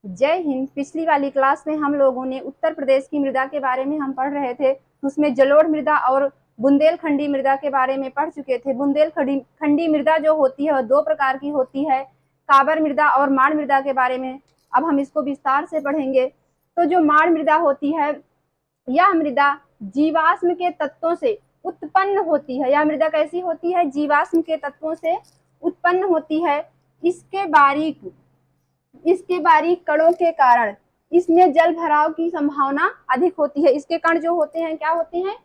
जय हिंद। पिछली वाली क्लास में हम लोगों ने उत्तर प्रदेश की मृदा के बारे में हम पढ़ रहे थे। उसमें जलोढ़ मृदा और बुंदेलखंडी मृदा के बारे में पढ़ चुके थे। बुंदेलखंडी मृदा जो होती है वह दो प्रकार की होती है, काबर मृदा और माड़ मृदा के बारे में अब हम इसको विस्तार से पढ़ेंगे। तो जो माड़ मृदा होती है, यह मृदा जीवाश्म के तत्वों से उत्पन्न होती है। यह मृदा कैसी होती है? जीवाश्म के तत्वों से उत्पन्न होती है। इसके बारीक इसके बारीक कणों के कारण इसमें जल भराव की संभावना अधिक होती है। इसके कण जो होते हैं क्या होते हैं?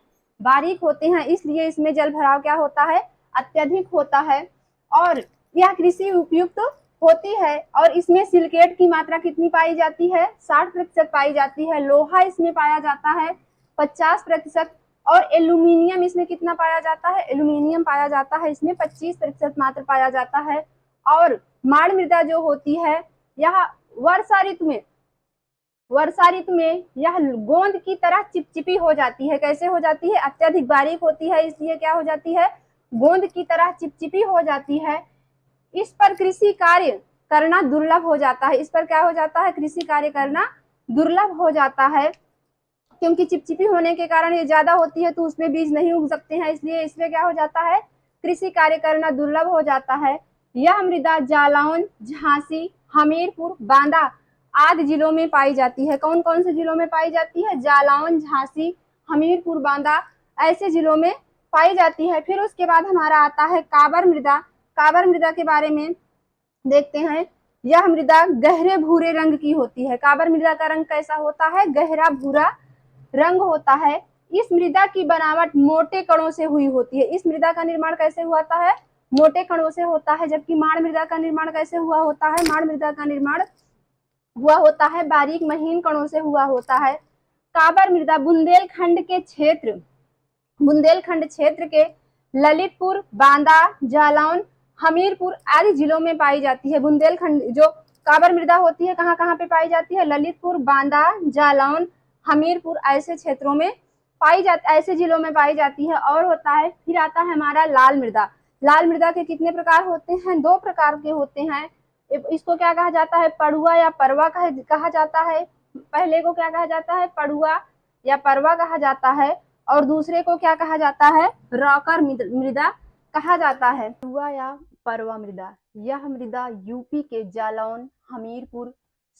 बारीक होते हैं, इसलिए इसमें जल भराव क्या होता है? अत्यधिक होता है। और यह कृषि उपयुक्त होती है। और इसमें सिलिकेट की मात्रा कितनी पाई जाती है? 60% पाई जाती है। लोहा इसमें पाया जाता है 50%। और एल्यूमिनियम इसमें कितना पाया जाता है? एल्यूमिनियम पाया जाता है इसमें 25% मात्र पाया जाता है। और माड़ मृदा जो होती है यह वर्षा ऋतु में यह गोंद की तरह चिपचिपी हो जाती है। कैसे हो जाती है? अत्यधिक बारीक होती है, इसलिए क्या हो जाती है? गोंद की तरह चिपचिपी हो जाती है। इस पर कृषि कार्य करना दुर्लभ हो जाता है। इस पर क्या हो जाता है? कृषि कार्य करना दुर्लभ हो जाता है, क्योंकि चिपचिपी होने के कारण ये ज्यादा होती है तो उसमें बीज नहीं उग सकते हैं, इसलिए इसमें क्या हो जाता है? कृषि कार्य करना दुर्लभ हो जाता है। यह मृदा जालौन, झांसी, हमीरपुर, बांदा आदि जिलों में पाई जाती है। कौन कौन से जिलों में पाई जाती है? जालौन, झांसी, हमीरपुर, बांदा ऐसे जिलों में पाई जाती है। फिर उसके बाद हमारा आता है काबर मृदा। काबर मृदा के बारे में देखते हैं। यह मृदा गहरे भूरे रंग की होती है। काबर मृदा का रंग कैसा होता है? गहरा भूरा रंग होता है। इस मृदा की बनावट मोटे कणों से हुई होती है। इस मृदा का निर्माण कैसे हुआ है? मोटे कणों से होता है। जबकि माड़ मृदा का निर्माण कैसे हुआ होता है? माड़ मृदा का निर्माण हुआ होता है बारीक महीन कणों से हुआ होता है। काबर मृदा बुंदेलखंड क्षेत्र के ललितपुर, बांदा, जालौन, हमीरपुर आदि जिलों में पाई जाती है। बुंदेलखंड जो काबर मृदा होती है कहाँ कहाँ पे पाई जाती है? ललितपुर, बांदा, जालौन, हमीरपुर ऐसे क्षेत्रों में ऐसे जिलों में पाई जाती है। और होता है, फिर आता है हमारा लाल मृदा। लाल मृदा के कितने प्रकार होते हैं? 2 प्रकार के होते हैं। इसको क्या कहा जाता है? पड़ुआ या परवा कहा जाता है। पहले को क्या कहा जाता है? पड़ुआ या परवा कहा जाता है। और दूसरे को क्या कहा जाता है? रॉकर मृदा कहा जाता है। पड़ुआ या परवा मृदा, यह मृदा यूपी के जालौन, हमीरपुर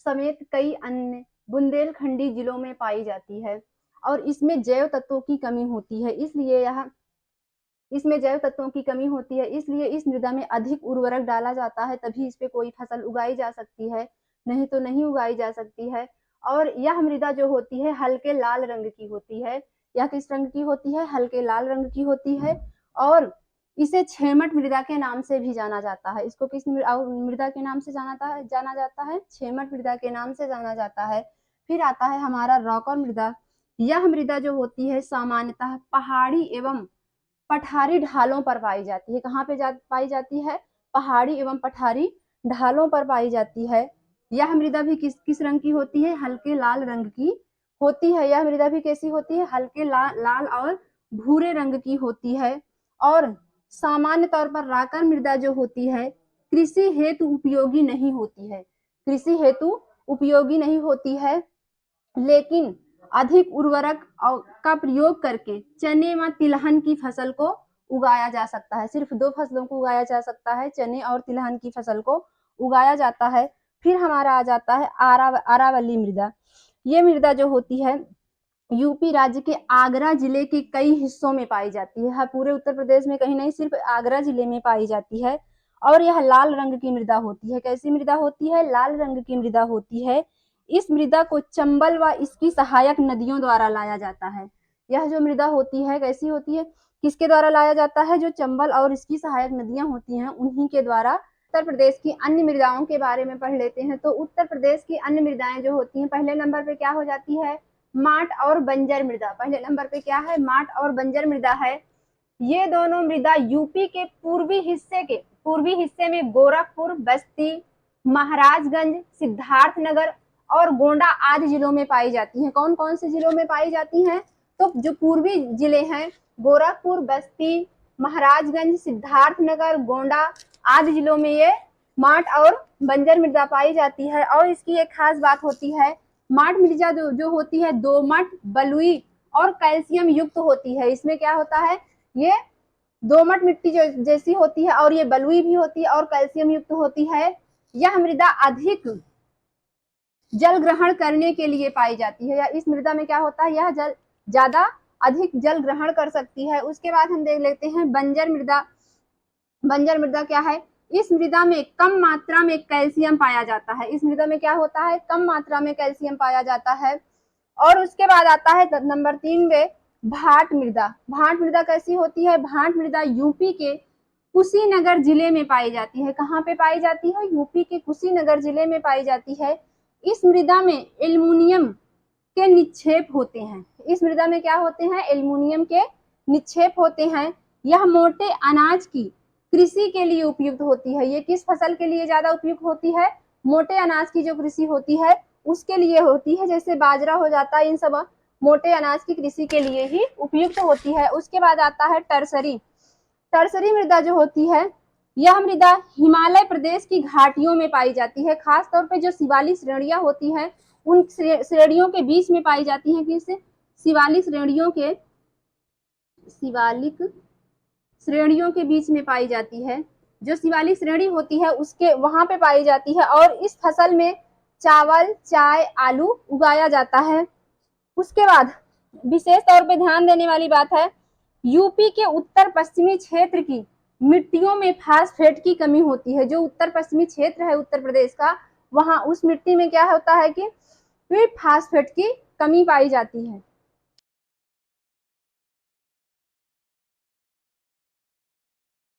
समेत कई अन्य बुंदेलखंडी जिलों में पाई जाती है। और इसमें जैव तत्वों की कमी होती है, इसलिए इस मृदा में अधिक उर्वरक डाला जाता है, तभी इस पे कोई फसल उगाई जा सकती है, नहीं तो नहीं उगाई जा सकती है। और यह मृदा जो होती है हल्के लाल रंग की होती है। यह किस रंग की होती है? हल्के लाल रंग की होती है। और इसे छेमट मृदा के नाम से भी जाना जाता है। इसको किस मृदा के नाम से जाना जाता है? छेमट मृदा के नाम से जाना जाता है। फिर आता है हमारा रॉकर मृदा। यह मृदा जो होती है सामान्यतः पहाड़ी एवं पठारी ढालों पर पाई जाती है। कहाँ पे पाई जाती है? पहाड़ी एवं पठारी ढालों पर पाई जाती है। यह मृदा भी किस रंग की होती है? हल्के लाल रंग की होती है। यह मृदा भी कैसी होती है? हल्के लाल और भूरे रंग की होती है। और सामान्य तौर पर राकर मृदा जो होती है कृषि हेतु उपयोगी नहीं होती है। कृषि हेतु उपयोगी नहीं होती है, लेकिन अधिक उर्वरक का प्रयोग करके चने व तिलहन की फसल को उगाया जा सकता है। सिर्फ 2 फसलों को उगाया जा सकता है, चने और तिलहन की फसल को उगाया जाता है। फिर हमारा आ जाता है आरावली मृदा। ये मृदा जो होती है यूपी राज्य के आगरा जिले के कई हिस्सों में पाई जाती है। पूरे उत्तर प्रदेश में कहीं नहीं, सिर्फ आगरा जिले में पाई जाती है। और यह लाल रंग की मृदा होती है। कैसी मृदा होती है? लाल रंग की मृदा होती है। इस मृदा को चंबल व इसकी सहायक नदियों द्वारा लाया जाता है। यह जो मृदा होती है कैसी होती है? किसके द्वारा लाया जाता है? जो चंबल और इसकी सहायक नदियां होती हैं उन्हीं के द्वारा। उत्तर प्रदेश की अन्य मृदाओं के बारे में पढ़ लेते हैं। तो उत्तर प्रदेश की अन्य मृदाएं जो होती हैं, पहले नंबर पे क्या हो जाती है? माट और बंजर मृदा। पहले नंबर पे क्या है? माट और बंजर मृदा है। ये दोनों मृदा यूपी के पूर्वी हिस्से में गोरखपुर, बस्ती, महाराजगंज, सिद्धार्थनगर और गोंडा आदि जिलों में पाई जाती हैं। कौन कौन से जिलों में पाई जाती हैं? तो जो पूर्वी जिले हैं गोरखपुर, बस्ती, महाराजगंज, सिद्धार्थनगर, गोंडा आदि जिलों में ये माट और बंजर मृदा पाई जाती है। और इसकी एक खास बात होती है, माट मृदा जो होती है दोमट, बलुई और कैल्शियम युक्त होती है। इसमें क्या होता है, ये दोमट मिट्टी जो जैसी होती है और ये बलुई भी होती है और कैल्शियम युक्त होती है। यह मृदा अधिक जल ग्रहण करने के लिए पाई जाती है, या इस मृदा में क्या होता है, यह जल ज्यादा अधिक जल ग्रहण कर सकती है। उसके बाद हम देख लेते हैं बंजर मृदा। बंजर मृदा क्या है, इस मृदा में कम मात्रा में कैल्शियम पाया जाता है। इस मृदा में क्या होता है, कम मात्रा में कैल्शियम पाया जाता है। और उसके बाद आता है नंबर 3 में भाट मृदा। भाट मृदा कैसी होती है, भाट मृदा यूपी के कुशीनगर जिले में पाई जाती है। कहाँ पे पाई जाती है, यूपी के कुशीनगर जिले में पाई जाती है। इस मृदा में एल्युमिनियम के निक्षेप होते हैं। इस मृदा में क्या होते हैं, एल्युमिनियम के निक्षेप होते हैं। यह मोटे अनाज की कृषि के लिए उपयुक्त होती है। ये किस फसल के लिए ज्यादा उपयुक्त होती है, मोटे अनाज की जो कृषि होती है उसके लिए होती है, जैसे बाजरा हो जाता है, इन सब मोटे अनाज की कृषि के लिए ही उपयुक्त होती है। उसके बाद आता है टर्सरी। टर्सरी मृदा जो होती है, यह मृदा हिमालय प्रदेश की घाटियों में पाई जाती है। खास तौर पे जो शिवालिक श्रेणियां होती हैं उन श्रेणियों के बीच में पाई जाती हैं। किस शिवालिक श्रेणियों के बीच में पाई जाती है। जो शिवालिक श्रेणी होती है उसके वहां पे पाई जाती है। और इस फसल में चावल, चाय, आलू उगाया जाता है। उसके बाद विशेष तौर पे ध्यान देने वाली बात है, यूपी के उत्तर पश्चिमी क्षेत्र की मिट्टियों में फास्फेट की कमी होती है। जो उत्तर पश्चिमी क्षेत्र है उत्तर प्रदेश का, वहां उस मिट्टी में क्या होता है कि फास्फेट की कमी पाई जाती है।